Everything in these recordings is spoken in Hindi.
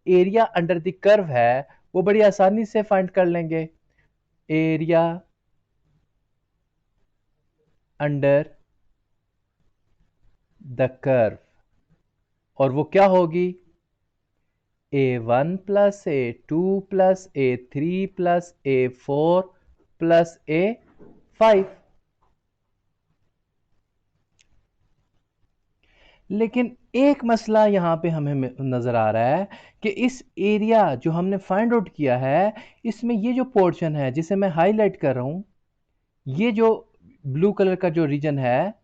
एरिया अंडर द कर्व है वो बड़ी आसानी से फाइंड कर लेंगे। एरिया अंडर द कर्व, और वो क्या होगी? A1 plus A2 plus A3 plus A4 plus A5। लेकिन एक मसला यहां पे हमें नजर आ रहा है कि इस एरिया जो हमने फाइंड आउट किया है, इसमें ये जो पोर्शन है जिसे मैं हाईलाइट कर रहा हूं, ये जो ब्लू कलर का जो रीजन है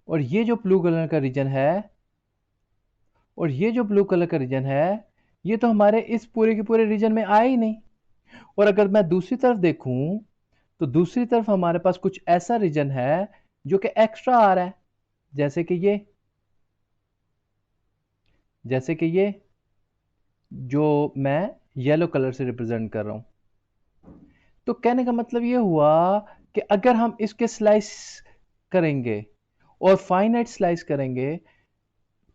और ये जो ब्लू कलर का रीजन है और ये जो ब्लू कलर का रीजन है, ये तो हमारे इस पूरे के पूरे रीजन में आया ही नहीं। और अगर मैं दूसरी तरफ देखूं तो दूसरी तरफ हमारे पास कुछ ऐसा रीजन है जो कि एक्स्ट्रा आ रहा है, जैसे कि ये जो मैं येलो कलर से रिप्रेजेंट कर रहा हूं। तो कहने का मतलब ये हुआ कि अगर हम इसके स्लाइस करेंगे और फाइनाइट स्लाइस करेंगे,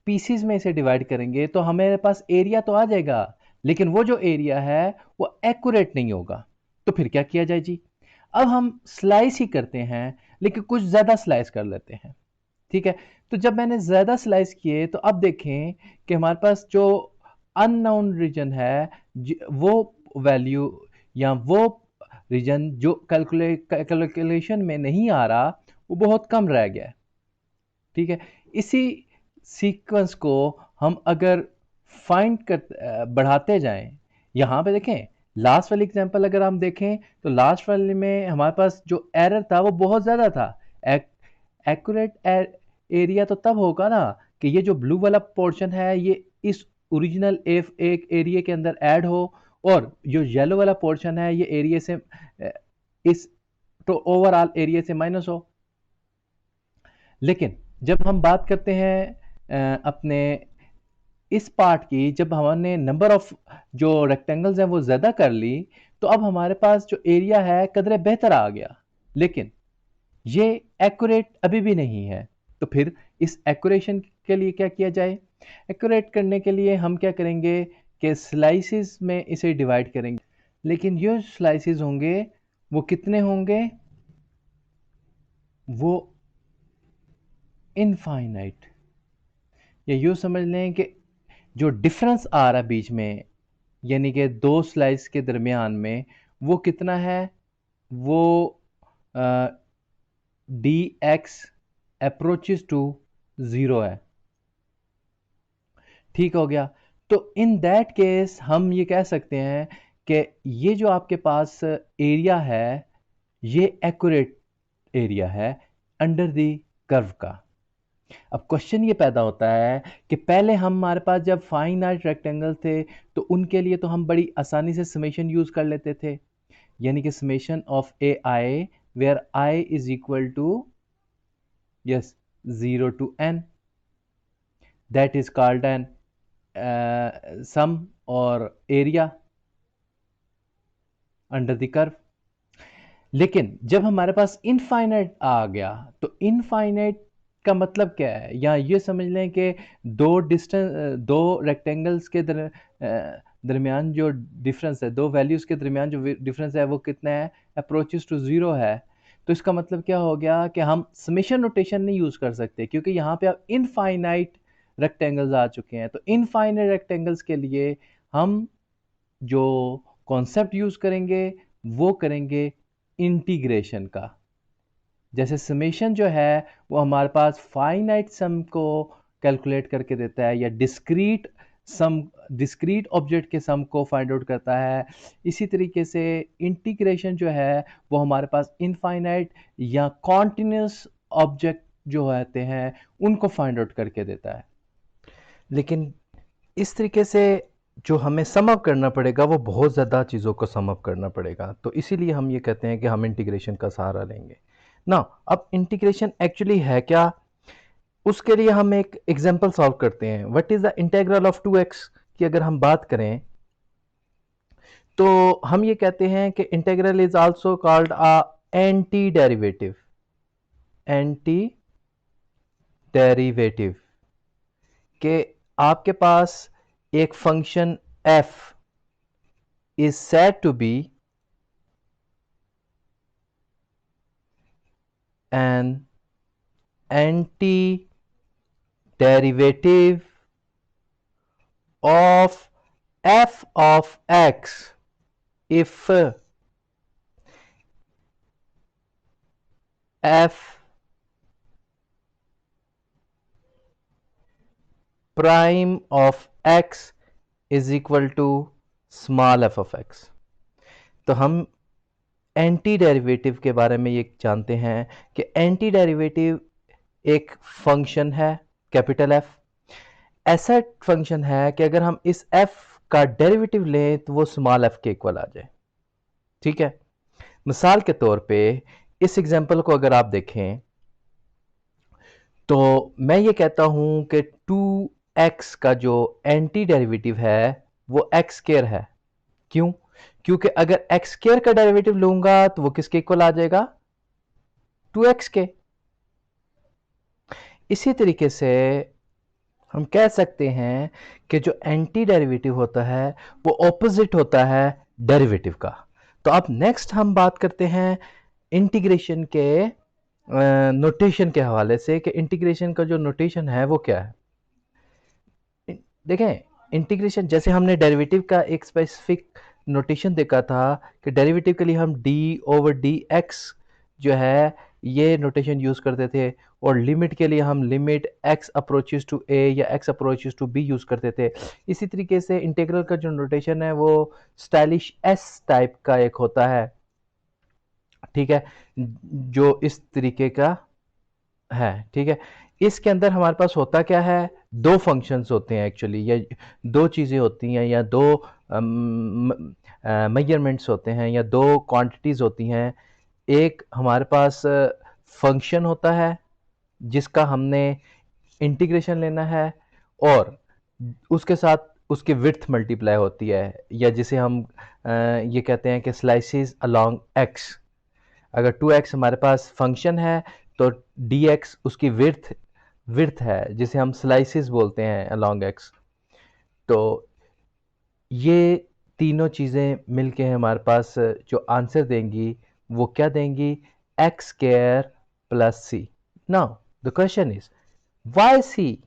पीसीज में इसे डिवाइड करेंगे, तो हमारे पास एरिया तो आ जाएगा, लेकिन वो जो एरिया है वो एक्यूरेट नहीं होगा। तो फिर क्या किया जाए जी? अब हम स्लाइस ही करते हैं, लेकिन कुछ ज्यादा स्लाइस कर लेते हैं। ठीक है, तो जब मैंने ज्यादा स्लाइस किए तो अब देखें कि हमारे पास जो अननोन रीजन है, वो वैल्यू या वो रीजन जो कैलकुलेशन में नहीं आ रहा, वो बहुत कम रह गया है। ठीक है, इसी सीक्वेंस को हम अगर फाइंड कर बढ़ाते जाएं, यहां पे देखें लास्ट वाली एग्जांपल अगर हम देखें तो लास्ट वाले में हमारे पास जो एरर था वो बहुत ज्यादा था। एक्यूरेट एरिया तो तब होगा ना कि ये जो ब्लू वाला पोर्शन है ये इस ओरिजिनल एफ एक एरिया के अंदर ऐड हो, और जो येलो वाला पोर्शन है ये एरिया से इस तो ओवरऑल एरिया से माइनस हो। लेकिन जब हम बात करते हैं अपने इस पार्ट की, जब हमने नंबर ऑफ जो रेक्टेंगल्स हैं वो ज्यादा कर ली, तो अब हमारे पास जो एरिया है कदरे बेहतर आ गया, लेकिन ये एक्यूरेट अभी भी नहीं है। तो फिर इस एक्यूरेशन के लिए क्या किया जाए? एक्यूरेट करने के लिए हम क्या करेंगे कि स्लाइसिस में इसे डिवाइड करेंगे, लेकिन जो स्लाइसिस होंगे वो कितने होंगे? वो इनफाइनाइट। या यूँ समझ लें कि जो डिफरेंस आ रहा है बीच में, यानी कि दो स्लाइस के दरमियान में, वो कितना है? वो d x approaches to zero है। ठीक हो गया। तो इन दैट केस हम ये कह सकते हैं कि ये जो आपके पास एरिया है ये एक्यूरेट एरिया है अंडर द कर्व का। अब क्वेश्चन ये पैदा होता है कि पहले हमारे पास जब फाइनाइट रेक्टेंगल थे तो उनके लिए तो हम बड़ी आसानी से समेशन यूज कर लेते थे, यानी कि summation of a i where i is equal to yes 0 to n, that is called an sum और एरिया अंडर द कर्व। लेकिन जब हमारे पास इनफाइनाइट आ गया तो इनफाइनाइट का मतलब क्या है? या ये समझ लें कि दो रेक्टेंगल्स के दरमियान जो डिफरेंस है, दो वैल्यूज के दरमियान जो डिफरेंस है वो कितना है? अप्रोचेस टू जीरो है। तो इसका मतलब क्या हो गया कि हम समेशन नोटेशन नहीं यूज कर सकते, क्योंकि यहाँ पे अब इनफाइनाइट रेक्टेंगल्स आ चुके हैं। तो इनफाइनाइट रेक्टेंगल्स के लिए हम जो कॉन्सेप्ट यूज करेंगे वो करेंगे इंटीग्रेशन का। जैसे समेशन जो है वो हमारे पास फाइनाइट सम को कैलकुलेट करके देता है, या डिस्क्रीट ऑब्जेक्ट के सम को फाइंड आउट करता है। इसी तरीके से इंटीग्रेशन जो है वो हमारे पास इनफाइनाइट या कॉन्टिन्यूस ऑब्जेक्ट जो होते हैं उनको फाइंड आउट करके देता है। लेकिन इस तरीके से जो हमें सम अप करना पड़ेगा वो बहुत ज़्यादा चीज़ों को सम अप करना पड़ेगा, तो इसीलिए हम ये कहते हैं कि हम इंटीग्रेशन का सहारा लेंगे ना। अब इंटीग्रेशन एक्चुअली है क्या, उसके लिए हम एक एग्जांपल सॉल्व करते हैं। What is the integral of 2x की अगर हम बात करें तो हम ये कहते हैं कि integral is also called a anti derivative. Anti derivative के आपके पास एक function f is said to be an antiderivative of f of x if f prime of x is equal to small f of x। तो हम एंटी डेरिवेटिव के बारे में ये जानते हैं कि एंटी डेरिवेटिव एक फंक्शन है कैपिटल एफ, ऐसा फंक्शन है कि अगर हम इस एफ का डेरिवेटिव लें तो वो स्मॉल एफ के इक्वल आ जाए। ठीक है, मिसाल के तौर पे इस एग्जांपल को अगर आप देखें तो मैं ये कहता हूं कि 2x का जो एंटी डेरिवेटिव है वो एक्स स्क्वायर है। क्यों? क्योंकि अगर एक्स स्क्वायर का डेरिवेटिव लूंगा तो वो किसके इक्वल आ जाएगा? 2x के। इसी तरीके से हम कह सकते हैं कि जो एंटी डेरिवेटिव होता है वो ऑपोजिट होता है डेरिवेटिव का। तो अब नेक्स्ट हम बात करते हैं इंटीग्रेशन के नोटेशन के हवाले से कि इंटीग्रेशन का जो नोटेशन है वो क्या है। देखें, इंटीग्रेशन जैसे हमने डेरिवेटिव का एक स्पेसिफिक नोटेशन देखा था कि डेरिवेटिव के लिए हम d/dx जो है ये नोटेशन यूज करते थे, और लिमिट के लिए हम limit x approaches to a या x approaches to b use करते थे। इसी तरीके से इंटीग्रल का जो नोटेशन है वो स्टाइलिश s टाइप का एक होता है। ठीक है, जो इस तरीके का है। ठीक है, इसके अंदर हमारे पास होता क्या है, दो फंक्शंस होते हैं एक्चुअली, या दो चीज़ें होती हैं, या दो मेजरमेंट्स होते हैं, या दो क्वांटिटीज़ होती हैं। एक हमारे पास फंक्शन होता है जिसका हमने इंटीग्रेशन लेना है, और उसके साथ उसकी विड्थ मल्टीप्लाई होती है, या जिसे हम ये कहते हैं कि स्लाइसेस अलोंग एक्स। अगर 2x हमारे पास फंक्शन है तो dx उसकी विड्थ है जिसे हम स्लाइसेस बोलते हैं अलोंग x। तो ये तीनों चीज़ें मिलके हमारे पास जो आंसर देंगी वो क्या देंगी, x square plus c. Now the question is why c?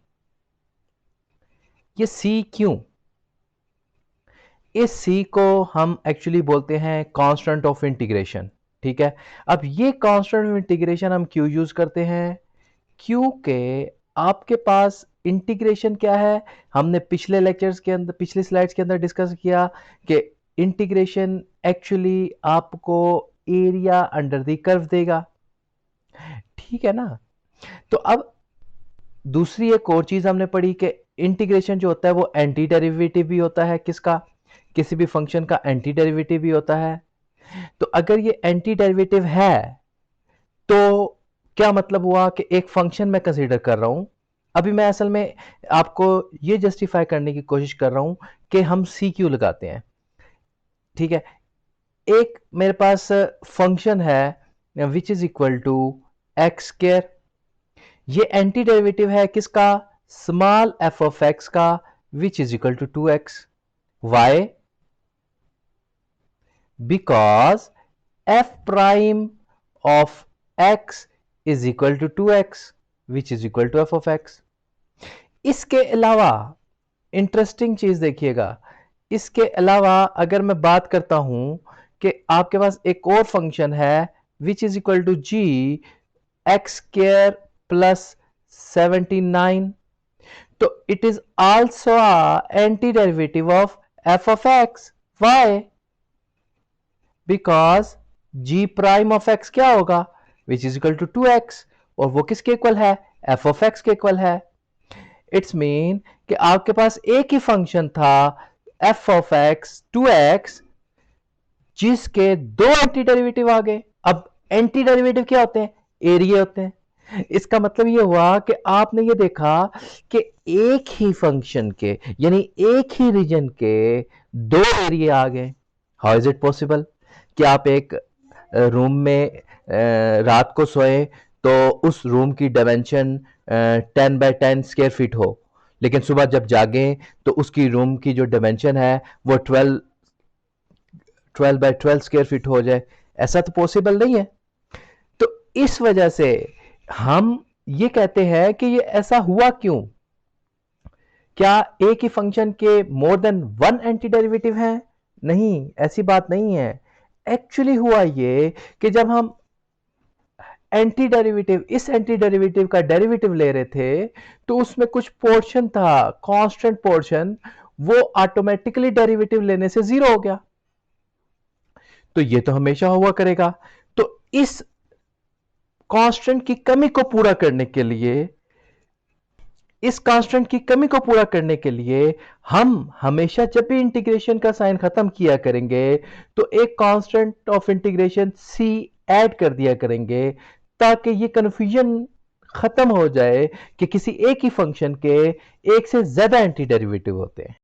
ये सी क्यों? इस सी को हम एक्चुअली बोलते हैं कांस्टेंट ऑफ इंटीग्रेशन। ठीक है, अब ये कांस्टेंट ऑफ इंटीग्रेशन हम क्यों यूज करते हैं? क्योंकि आपके पास इंटीग्रेशन क्या है, हमने पिछले लेक्चर्स के अंदर, पिछले स्लाइड्स के अंदर डिस्कस किया कि इंटीग्रेशन एक्चुअली आपको एरिया अंडर द कर्व देगा। ठीक है ना? तो अब दूसरी एक और चीज हमने पढ़ी कि इंटीग्रेशन जो होता है वो एंटी डेरिवेटिव भी होता है। किसका? किसी भी फंक्शन का एंटी डेरिवेटिव भी होता है। तो अगर ये एंटी डेरिवेटिव है तो क्या मतलब हुआ कि एक फंक्शन मैं कंसीडर कर रहा हूं। अभी मैं असल में आपको ये जस्टिफाई करने की कोशिश कर रहा हूं कि हम सी क्यों लगाते हैं। ठीक है, एक मेरे पास फंक्शन है which is equal to x square. ये एंटी डेरिवेटिव है किसका? स्मॉल एफ ऑफ एक्स का, which is equal to 2x। Why? Because f prime of x is equal to 2x which is equal to f of x। इसके अलावा इंटरेस्टिंग चीज देखिएगा, इसके अलावा अगर मैं बात करता हूं कि आपके पास एक और फंक्शन है which is equal to g x square plus 79, तो it is also anti derivative of f of x। Why? Because g prime of x क्या होगा, विच इज इक्वल टू 2x, और वो किसके इक्वल है? f ऑफ x के इक्वल है। इट्स मीन कि आपके पास एक ही फंक्शन था f ऑफ x 2x जिसके दो एंटी डेरिवेटिव आ गए। अब एंटी डेरिवेटिव क्या होते हैं? एरिया होते हैं। इसका मतलब ये हुआ कि आपने ये देखा कि एक ही फंक्शन के यानी एक ही रीजन के दो एरिया आ गए। हाउ इज इट पॉसिबल कि आप एक रूम में रात को सोए तो उस रूम की डायमेंशन 10 बाय 10 स्क्वायर फीट हो, लेकिन सुबह जब जागें तो उसकी रूम की जो डायमेंशन है वो 12 बाय 12 स्क्वायर फीट हो जाए। ऐसा तो पॉसिबल नहीं है। तो इस वजह से हम ये कहते हैं कि ये ऐसा हुआ क्यों? क्या एक ही फंक्शन के more than one anti derivative हैं? नहीं, ऐसी बात नहीं है। एक्चुअली हुआ ये कि जब हम इस एंटी डेरिवेटिव का डेरिवेटिव ले रहे थे तो उसमें कुछ पोर्शन था, कांस्टेंट पोर्शन, वो ऑटोमेटिकली डेरिवेटिव लेने से जीरो हो गया। तो ये तो हमेशा हुआ करेगा। तो इस कांस्टेंट की कमी को पूरा करने के लिए हम हमेशा जब भी इंटीग्रेशन का साइन खत्म किया करेंगे तो एक constant of integration C add कर दिया करेंगे, ताकि ये कंफ्यूजन खत्म हो जाए कि किसी एक ही फंक्शन के एक से ज्यादा एंटी डेरिवेटिव होते हैं।